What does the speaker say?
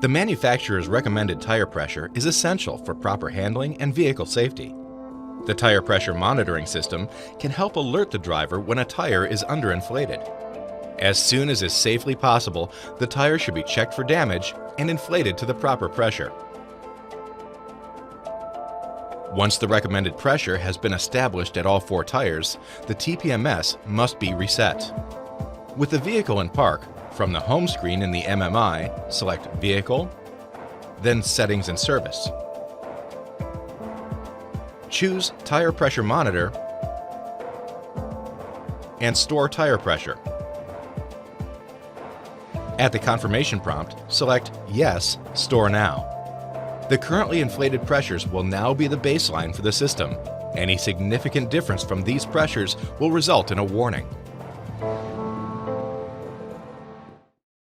The manufacturer's recommended tire pressure is essential for proper handling and vehicle safety. The tire pressure monitoring system can help alert the driver when a tire is underinflated. As soon as is safely possible, the tire should be checked for damage and inflated to the proper pressure. Once the recommended pressure has been established at all 4 tires, the TPMS must be reset. With the vehicle in park, from the home screen in the MMI, select Vehicle, then Settings and Service. Choose Tire Pressure Monitor and Store Tire Pressure. At the confirmation prompt, select Yes, Store Now. The currently inflated pressures will now be the baseline for the system. Any significant difference from these pressures will result in a warning.